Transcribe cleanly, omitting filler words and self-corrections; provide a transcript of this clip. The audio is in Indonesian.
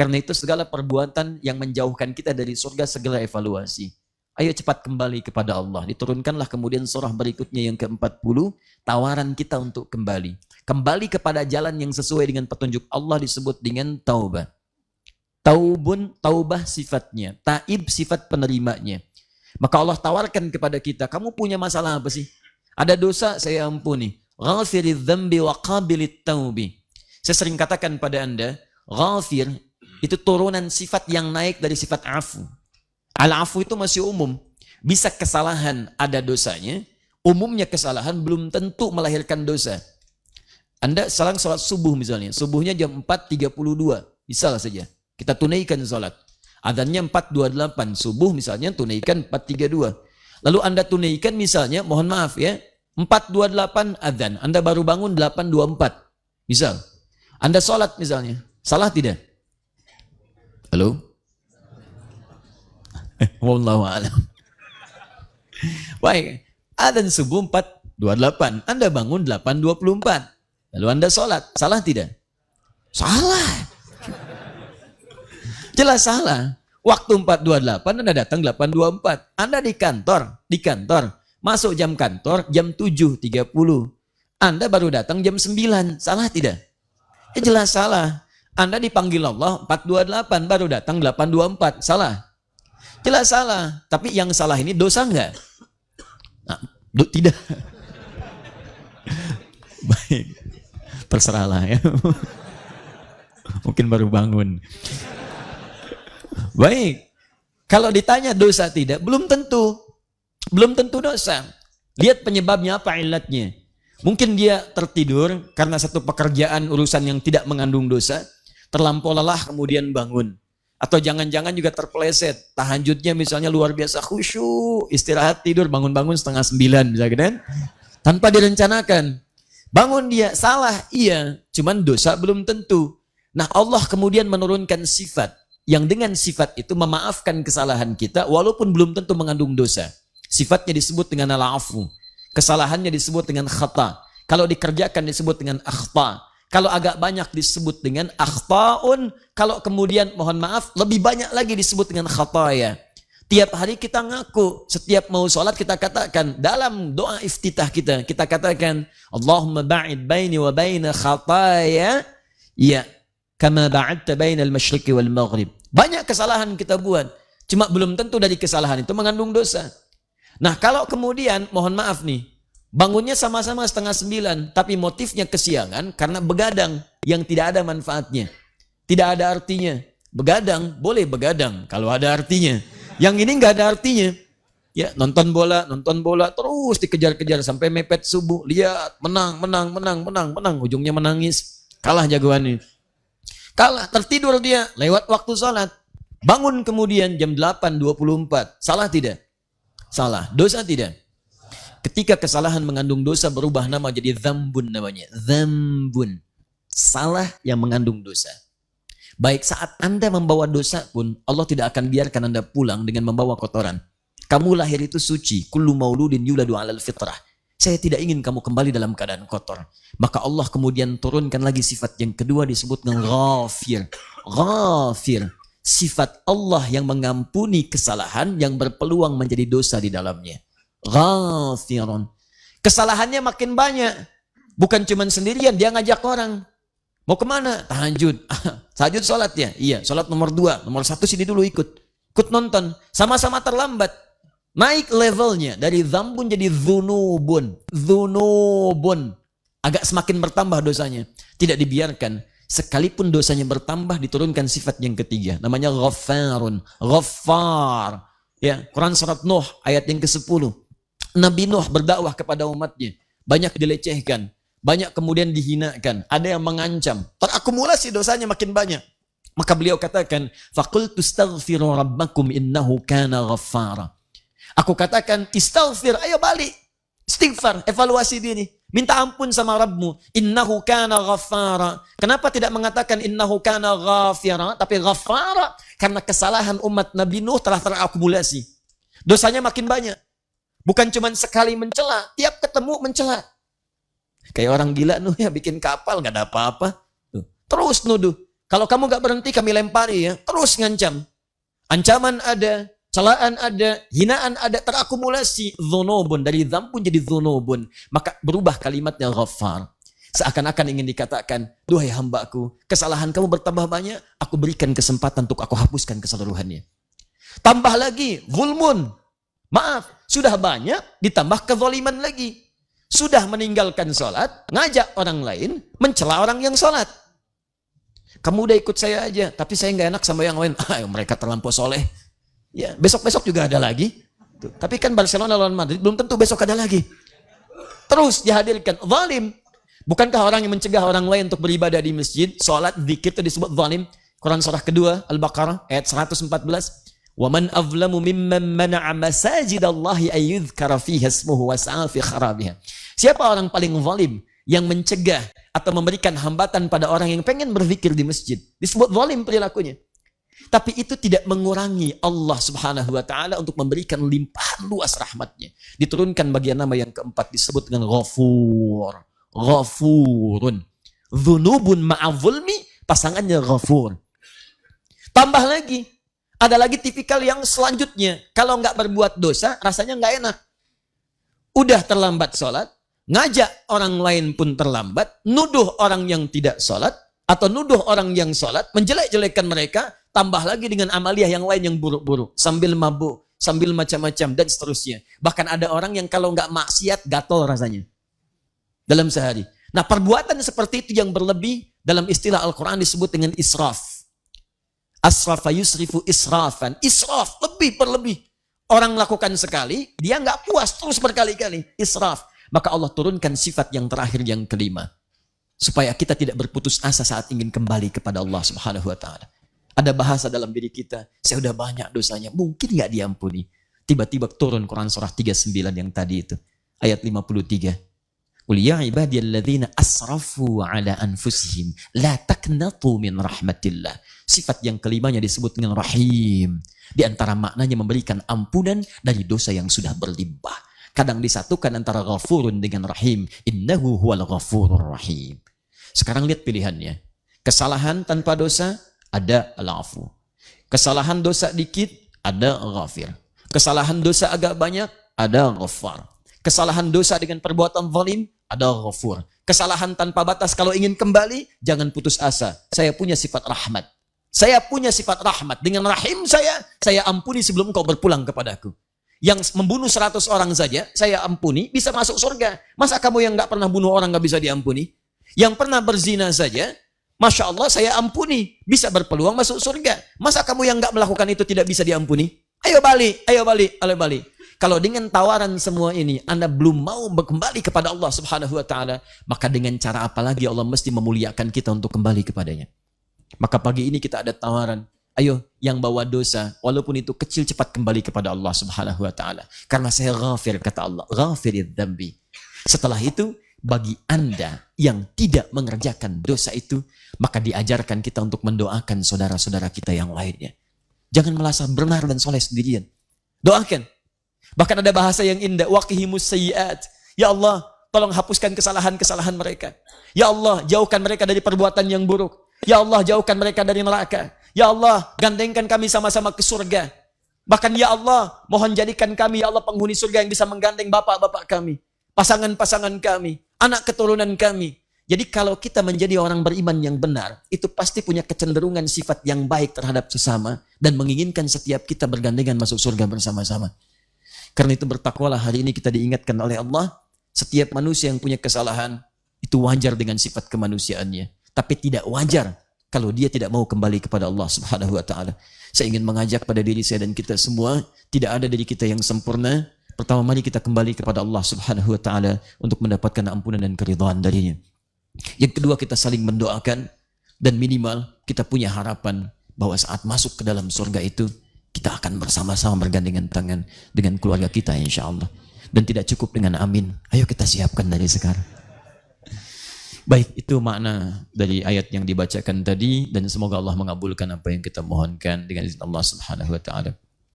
Karena itu segala perbuatan yang menjauhkan kita dari surga segala evaluasi. Ayo cepat kembali kepada Allah. Diturunkanlah kemudian surah berikutnya yang ke-40, tawaran kita untuk kembali. Kembali kepada jalan yang sesuai dengan petunjuk Allah disebut dengan taubah. Taubun, taubah sifatnya. Taib sifat penerimanya. Maka Allah tawarkan kepada kita, kamu punya masalah apa sih? Ada dosa, saya ampuni. Ghafiridz dzambi wa qabilit taubi. Saya sering katakan pada Anda, ghafir itu turunan sifat yang naik dari sifat afu. Al-afu itu masih umum. Bisa kesalahan ada dosanya, umumnya kesalahan belum tentu melahirkan dosa. Anda salah sholat subuh misalnya, subuhnya jam 4.32, misal saja. Kita tunaikan sholat. Adzannya 4.28, subuh misalnya tunaikan 4.32. Lalu Anda tunaikan misalnya, mohon maaf ya, 4.28 adzan, Anda baru bangun 8.24. Misal, Anda sholat misalnya, salah tidak? Halo? Wallahu a'lam. Baik, adzan subuh 4.28, Anda bangun 8.24. Lalu Anda sholat, salah tidak? Salah. Jelas salah. Waktu 4.28 Anda datang 8.24. Anda di kantor, masuk jam kantor jam 7.30. Anda baru datang jam 9. Salah tidak? Ya jelas salah. Anda dipanggil Allah 4.28, baru datang 8.24. Salah? Jelas salah. Tapi yang salah ini dosa enggak? Nah, tidak. Baik. Terserahlah ya. Mungkin baru bangun. Baik. Kalau ditanya dosa tidak, belum tentu. Belum tentu dosa. Lihat penyebabnya apa ilatnya. Mungkin dia tertidur karena satu pekerjaan urusan yang tidak mengandung dosa. Terlampau lelah kemudian bangun. Atau jangan-jangan juga terpeleset. Tahajudnya misalnya luar biasa khusyuk. Istirahat tidur bangun-bangun 8:30 misalnya kan. Tanpa direncanakan. Bangun dia, salah, iya. Cuman dosa belum tentu. Nah Allah kemudian menurunkan sifat. Yang dengan sifat itu memaafkan kesalahan kita walaupun belum tentu mengandung dosa. Sifatnya disebut dengan al-afu. Kesalahannya disebut dengan khata. Kalau dikerjakan disebut dengan akhta. Kalau agak banyak disebut dengan akhta'un. Kalau kemudian mohon maaf lebih banyak lagi disebut dengan khataya. Tiap hari kita ngaku, setiap mau sholat kita katakan, dalam doa iftitah kita katakan, Allahumma ba'id baini wa baina khataya, ya, kama ba'adta bainal masyriqi wal maghrib. Banyak kesalahan kita buat, cuma belum tentu dari kesalahan itu mengandung dosa. Nah kalau kemudian, mohon maaf nih, bangunnya sama-sama 8:30, tapi motifnya kesiangan karena begadang yang tidak ada manfaatnya. Tidak ada artinya. Begadang, boleh begadang kalau ada artinya. Yang ini nggak ada artinya. Ya, nonton bola, terus dikejar-kejar sampai mepet subuh. Lihat, menang. Ujungnya menangis. Kalah jagoannya. Kalah, tertidur dia lewat waktu sholat. Bangun kemudian jam 8.24. Salah tidak? Salah. Dosa tidak? Ketika kesalahan mengandung dosa berubah nama jadi dzambun namanya. Dzambun. Salah yang mengandung dosa. Baik saat Anda membawa dosa pun Allah tidak akan biarkan Anda pulang dengan membawa kotoran. Kamu lahir itu suci. Kullu mauludin yuladu 'alal fitrah. Saya tidak ingin kamu kembali dalam keadaan kotor. Maka Allah kemudian turunkan lagi sifat yang kedua disebut dengan ghafir. Ghafir. Sifat Allah yang mengampuni kesalahan yang berpeluang menjadi dosa di dalamnya. Ghafirun. Kesalahannya makin banyak. Bukan cuma sendirian, dia ngajak orang. Mau kemana? Tahajud. Tahajud sholat ya? Iya, sholat nomor 2. Nomor 1 sini dulu ikut nonton. Sama-sama terlambat. Naik levelnya. Dari dzambun jadi dzunubun. Dzunubun. Agak semakin bertambah dosanya. Tidak dibiarkan. Sekalipun dosanya bertambah, diturunkan sifat yang ketiga. Namanya ghaffarun. Ghaffar. Ya, Quran surat Nuh ayat yang ke-10. Nabi Nuh berdakwah kepada umatnya. Banyak dilecehkan. Banyak kemudian dihinakan. Ada yang mengancam. Terakumulasi dosanya makin banyak. Maka beliau katakan, faqultu astaghfiru rabbakum innahu kana ghaffara. Aku katakan, istaghfir, ayo balik. Istighfar, evaluasi diri. Minta ampun sama Rabbmu. Innahu kana ghaffara. Kenapa tidak mengatakan innahu kana ghafira, tapi ghaffara? Karena kesalahan umat Nabi Nuh telah terakumulasi. Dosanya makin banyak. Bukan cuma sekali mencela, tiap ketemu mencela. Kayak orang gila Nuh ya, bikin kapal, gak ada apa-apa. Terus nuduh. Kalau kamu nggak berhenti kami lempari ya. Terus ngancam. Ancaman ada, celaan ada, hinaan ada, terakumulasi. Dzunubun, dari dzam pun jadi dzunubun. Maka berubah kalimatnya Ghaffar. Seakan-akan ingin dikatakan, duhai hambaku, kesalahan kamu bertambah banyak, aku berikan kesempatan untuk aku hapuskan keseluruhannya. Tambah lagi, zulmun. Maaf, sudah banyak, ditambah kezaliman lagi. Sudah meninggalkan sholat, ngajak orang lain, mencela orang yang sholat. Kamu udah ikut saya aja, tapi saya nggak enak sama yang lain. Mereka terlampau soleh. Ya, besok-besok juga ada lagi. Tuh. Tapi kan Barcelona lawan Madrid, belum tentu besok ada lagi. Terus dihadirkan, zalim. Bukankah orang yang mencegah orang lain untuk beribadah di masjid, sholat, zikir itu disebut zalim? Quran surah kedua, Al-Baqarah, ayat 114. وَمَنْ أَظْلَمُ مِمَّنْ مَنَعَ مَسَاجِدَ اللَّهِ أَن يُذْكَرَ فِيهَا اسْمُهُ وَسَعَى فِي خَرَابِهَا. Siapa orang paling zalim yang mencegah atau memberikan hambatan pada orang yang pengen berzikir di masjid? Disebut zalim perilakunya. Tapi itu tidak mengurangi Allah subhanahu wa ta'ala untuk memberikan limpahan luas rahmatnya. Diturunkan bagian nama yang keempat disebut dengan Ghafur. Ghafurun. Dzunubun ma'adzulmi, pasangannya Ghafur. Tambah lagi, ada lagi tipikal yang selanjutnya. Kalau nggak berbuat dosa, rasanya nggak enak. Udah terlambat sholat, ngajak orang lain pun terlambat, nuduh orang yang tidak sholat, atau nuduh orang yang sholat, menjelek-jelekan mereka, tambah lagi dengan amalia yang lain yang buruk-buruk, sambil mabuk, sambil macam-macam, dan seterusnya. Bahkan ada orang yang kalau nggak maksiat, gatal rasanya. Dalam sehari. Nah, perbuatan seperti itu yang berlebih, dalam istilah Al-Quran disebut dengan israf. Asrafa yusrifu israfan. Israf, lebih berlebih. Orang lakukan sekali, dia nggak puas, terus berkali-kali. Israf. Maka Allah turunkan sifat yang terakhir, yang kelima. Supaya kita tidak berputus asa saat ingin kembali kepada Allah subhanahu wa ta'ala. Ada bahasa dalam diri kita, saya udah banyak dosanya, mungkin nggak diampuni. Tiba-tiba turun Quran surah 39 yang tadi itu. Ayat 53. Qul ya ibadiyalladzina asrafu ala anfusihim la taqnatu min rahmatillah. Sifat yang kelimanya disebut dengan Rahim. Di antara maknanya memberikan ampunan dari dosa yang sudah berlimpah. Kadang disatukan antara Ghafurun dengan Rahim. Innahu huwal ghafurur rahim. Sekarang lihat pilihannya. Kesalahan tanpa dosa, ada al-afu. Kesalahan dosa dikit, ada ghafir. Kesalahan dosa agak banyak, ada Ghaffar. Kesalahan dosa dengan perbuatan zalim, ada Ghafur. Kesalahan tanpa batas, kalau ingin kembali, jangan putus asa. Saya punya sifat rahmat. Saya punya sifat rahmat. Dengan rahim saya ampuni sebelum kau berpulang kepadaku. Yang membunuh 100 orang saja, saya ampuni, bisa masuk surga. Masa kamu yang nggak pernah bunuh orang nggak bisa diampuni? Yang pernah berzina saja, Masya Allah saya ampuni, bisa berpeluang masuk surga. Masa kamu yang nggak melakukan itu tidak bisa diampuni? Ayo balik, ayo balik, ayo balik. Kalau dengan tawaran semua ini, Anda belum mau kembali kepada Allah subhanahu wa ta'ala, maka dengan cara apa lagi Allah mesti memuliakan kita untuk kembali kepadanya. Maka pagi ini kita ada tawaran, ayo yang bawa dosa, walaupun itu kecil, cepat kembali kepada Allah subhanahu wa ta'ala. Karena saya ghafir, kata Allah, ghafirid dzambi. Setelah itu, bagi Anda yang tidak mengerjakan dosa itu, maka diajarkan kita untuk mendoakan saudara-saudara kita yang lainnya. Jangan merasa benar dan soleh sendirian. Doakan. Bahkan ada bahasa yang indah, waqihimus sayyiat. Ya Allah, tolong hapuskan kesalahan-kesalahan mereka. Ya Allah, jauhkan mereka dari perbuatan yang buruk. Ya Allah, jauhkan mereka dari neraka. Ya Allah, gandengkan kami sama-sama ke surga. Bahkan ya Allah, mohon jadikan kami ya Allah penghuni surga yang bisa menggandeng bapak-bapak kami, pasangan-pasangan kami, anak keturunan kami. Jadi kalau kita menjadi orang beriman yang benar, itu pasti punya kecenderungan sifat yang baik terhadap sesama dan menginginkan setiap kita bergandengan masuk surga bersama-sama. Karena itu bertakwalah, hari ini kita diingatkan oleh Allah, setiap manusia yang punya kesalahan, itu wajar dengan sifat kemanusiaannya. Tapi tidak wajar kalau dia tidak mau kembali kepada Allah subhanahu wa ta'ala. Saya ingin mengajak pada diri saya dan kita semua, tidak ada dari kita yang sempurna. Pertama, mari kita kembali kepada Allah subhanahu wa ta'ala untuk mendapatkan ampunan dan keridhaan darinya. Yang kedua, kita saling mendoakan, dan minimal kita punya harapan bahwa saat masuk ke dalam surga itu, kita akan bersama-sama bergandengan tangan dengan keluarga kita insya Allah. Dan tidak cukup dengan amin. Ayo kita siapkan dari sekarang. Baik, itu makna dari ayat yang dibacakan tadi. Dan semoga Allah mengabulkan apa yang kita mohonkan dengan izin Allah subhanahu wa ta'ala.